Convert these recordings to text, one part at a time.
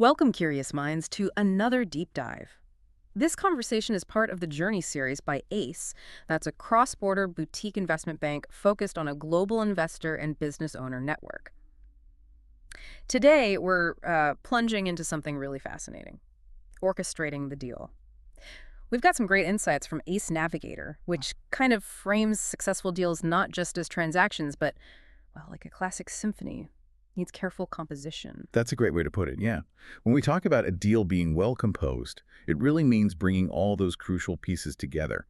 Welcome, curious minds, to another deep dive. This conversation is part of the Journey series by ACE. That's a cross-border boutique investment bank focused on a global investor and business owner network. Today, we're plunging into something really fascinating, orchestrating the deal. We've got some great insights from ACE Navigator, which kind of frames successful deals not just as transactions, but, well, like a classic symphony. Needs careful composition. That's a great way to put it, yeah. When we talk about a deal being well composed, it really means bringing all those crucial pieces together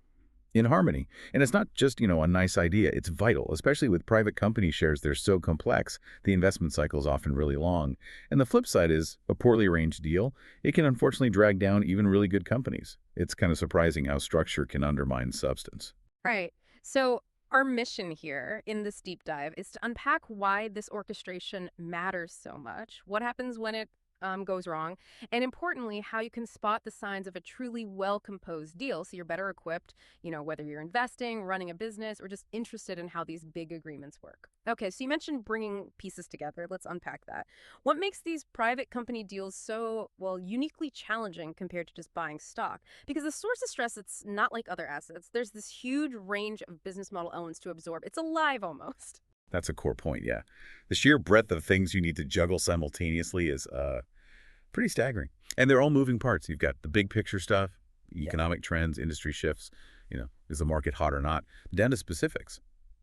in harmony. And it's not just, a nice idea. It's vital, especially with private company shares. They're so complex. The investment cycle is often really long. And the flip side is a poorly arranged deal. It can unfortunately drag down even really good companies. It's kind of surprising how structure can undermine substance. Right. So our mission here in this deep dive is to unpack why this orchestration matters so much, what happens when it goes wrong, and importantly, how you can spot the signs of a truly well-composed deal so you're better equipped, whether you're investing, running a business, or just interested in how these big agreements work. Okay, so you mentioned bringing pieces together. Let's unpack that. What makes these private company deals so, well, uniquely challenging compared to just buying stock? Because the source of stress, it's not like other assets. There's this huge range of business model elements to absorb. It's alive almost. That's a core point, yeah. The sheer breadth of things you need to juggle simultaneously is pretty staggering. And they're all moving parts. You've got the big picture stuff, economic trends, industry shifts, is the market hot or not, down to specifics.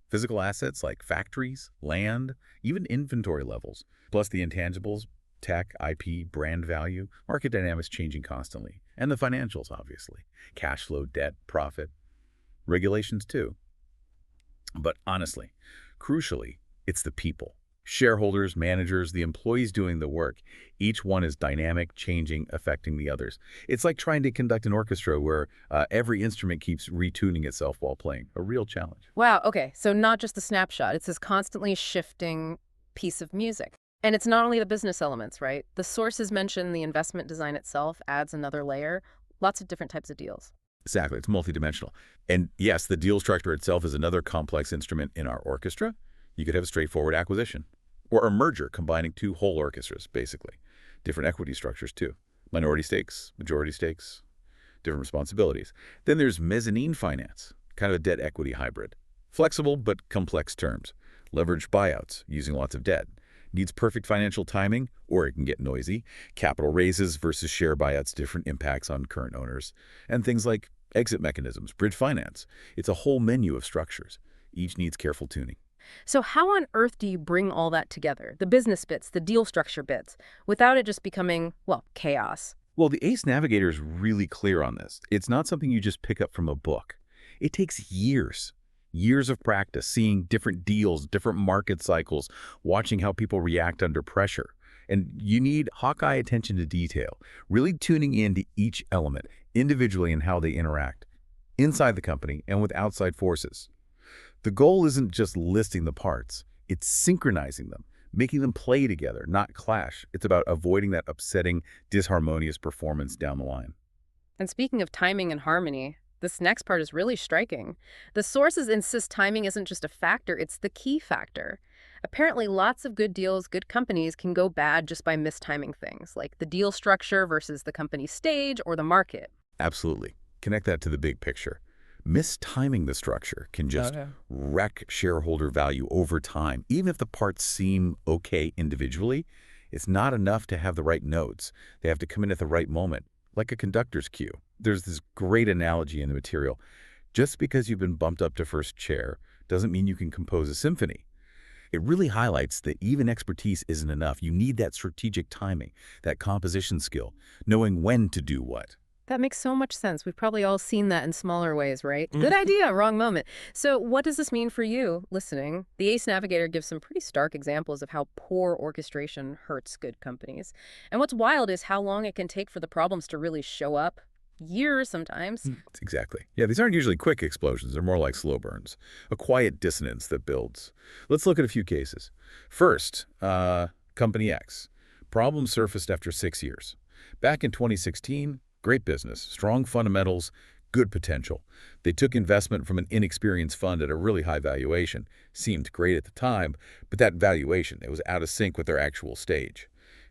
Physical assets like factories, land, even inventory levels, plus the intangibles, tech, IP, brand value, market dynamics changing constantly. And the financials, obviously. Cash flow, debt, profit, regulations too. But honestly, crucially, it's the people. Shareholders, managers, the employees doing the work. Each one is dynamic, changing, affecting the others. It's like trying to conduct an orchestra where every instrument keeps retuning itself while playing. A real challenge. Wow, okay, so not just a snapshot. It's this constantly shifting piece of music. And it's not only the business elements, right? The sources mentioned, the investment design itself adds another layer. Lots of different types of deals. Exactly. It's multidimensional. And yes, the deal structure itself is another complex instrument in our orchestra. You could have a straightforward acquisition or a merger combining two whole orchestras, basically. Different equity structures, too. Minority stakes, majority stakes, different responsibilities. Then there's mezzanine finance, kind of a debt equity hybrid. Flexible but complex terms. Leveraged buyouts, using lots of debt. Needs perfect financial timing, or it can get noisy. Capital raises versus share buyouts, different impacts on current owners. And things like exit mechanisms, bridge finance. It's a whole menu of structures. Each needs careful tuning. So how on earth do you bring all that together, the business bits, the deal structure bits, without it just becoming, well, chaos? Well, the ACE Navigator is really clear on this. It's not something you just pick up from a book. It takes years. Years of practice, seeing different deals, different market cycles, watching how people react under pressure. And you need hawk-eye attention to detail, really tuning into each element individually and how they interact, inside the company and with outside forces. The goal isn't just listing the parts, it's synchronizing them, making them play together, not clash. It's about avoiding that upsetting, disharmonious performance down the line. And speaking of timing and harmony, this next part is really striking. The sources insist timing isn't just a factor, it's the key factor. Apparently, lots of good deals, good companies can go bad just by mistiming things, like the deal structure versus the company's stage or the market. Absolutely. Connect that to the big picture. Mistiming the structure can just wreck shareholder value over time. Even if the parts seem okay individually, it's not enough to have the right notes. They have to come in at the right moment, like a conductor's cue. There's this great analogy in the material. Just because you've been bumped up to first chair doesn't mean you can compose a symphony. It really highlights that even expertise isn't enough. You need that strategic timing, that composition skill, knowing when to do what. That makes so much sense. We've probably all seen that in smaller ways, right? Good idea, wrong moment. So what does this mean for you listening? The ACE Navigator gives some pretty stark examples of how poor orchestration hurts good companies. And what's wild is how long it can take for the problems to really show up. Years sometimes. Exactly. Yeah, these aren't usually quick explosions. They're more like slow burns, a quiet dissonance that builds. Let's look at a few cases. First, Company X. Problem surfaced after 6 years. Back in 2016, great business, strong fundamentals, good potential. They took investment from an inexperienced fund at a really high valuation. Seemed great at the time, but that valuation, it was out of sync with their actual stage.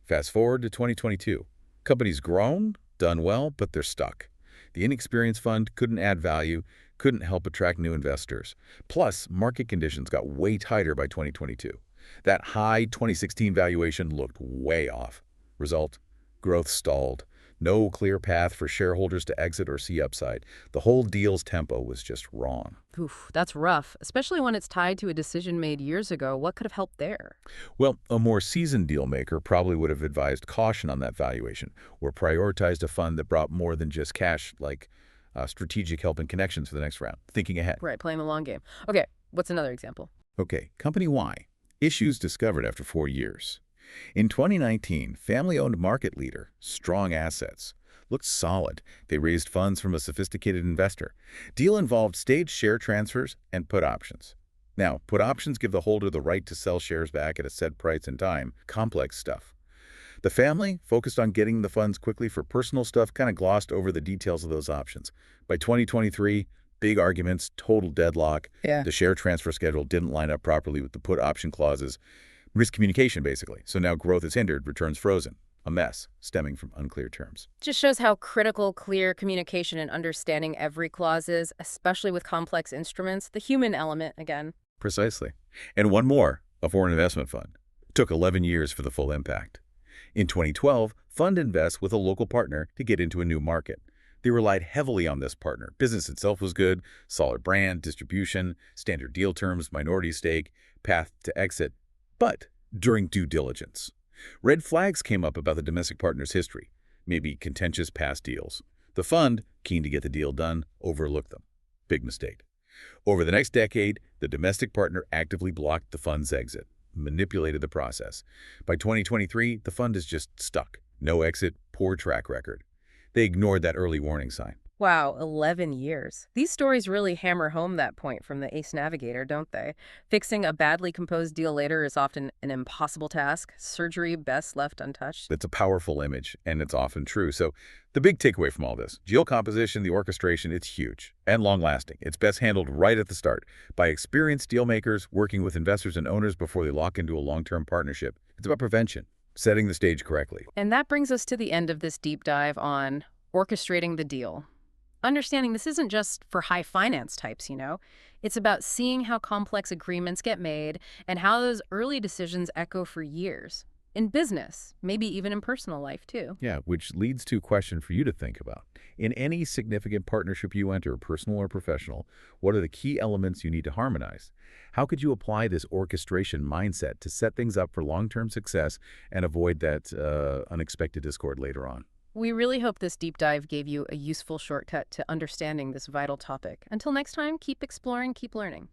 Fast forward to 2022. Company's grown, done well, but they're stuck. The inexperienced fund couldn't add value, couldn't help attract new investors. Plus, market conditions got way tighter by 2022. That high 2016 valuation looked way off. Result, growth stalled. No clear path for shareholders to exit or see upside. The whole deal's tempo was just wrong. Oof, that's rough, especially when it's tied to a decision made years ago. What could have helped there? Well, a more seasoned deal maker probably would have advised caution on that valuation or prioritized a fund that brought more than just cash, like strategic help and connections for the next round, thinking ahead. Right, playing the long game. Okay, what's another example? Okay, Company Y. Issues discovered after 4 years. In 2019, family-owned market leader, strong assets, looked solid. They raised funds from a sophisticated investor. Deal involved staged share transfers and put options. Now, put options give the holder the right to sell shares back at a set price and time. Complex stuff. The family, focused on getting the funds quickly for personal stuff, kind of glossed over the details of those options. By 2023, big arguments, total deadlock. Yeah. The share transfer schedule didn't line up properly with the put option clauses. Miscommunication, basically. So now growth is hindered, returns frozen. A mess stemming from unclear terms. Just shows how critical clear communication and understanding every clause is, especially with complex instruments. The human element, again. Precisely. And one more, a foreign investment fund. Took 11 years for the full impact. In 2012, fund invests with a local partner to get into a new market. They relied heavily on this partner. Business itself was good, solid brand, distribution, standard deal terms, minority stake, path to exit. But during due diligence, red flags came up about the domestic partner's history, maybe contentious past deals. The fund, keen to get the deal done, overlooked them. Big mistake. Over the next decade, the domestic partner actively blocked the fund's exit, manipulated the process. By 2023, the fund is just stuck. No exit, poor track record. They ignored that early warning sign. Wow, 11 years. These stories really hammer home that point from the Ace Navigator, don't they? Fixing a badly composed deal later is often an impossible task. Surgery best left untouched. It's a powerful image, and it's often true. So the big takeaway from all this, deal composition, the orchestration, it's huge and long-lasting. It's best handled right at the start by experienced deal makers working with investors and owners before they lock into a long-term partnership. It's about prevention, setting the stage correctly. And that brings us to the end of this deep dive on orchestrating the deal. Understanding this isn't just for high finance types, you know. It's about seeing how complex agreements get made and how those early decisions echo for years. In business, maybe even in personal life, too. Yeah, which leads to a question for you to think about. In any significant partnership you enter, personal or professional, what are the key elements you need to harmonize? How could you apply this orchestration mindset to set things up for long-term success and avoid that unexpected discord later on? We really hope this deep dive gave you a useful shortcut to understanding this vital topic. Until next time, keep exploring, keep learning.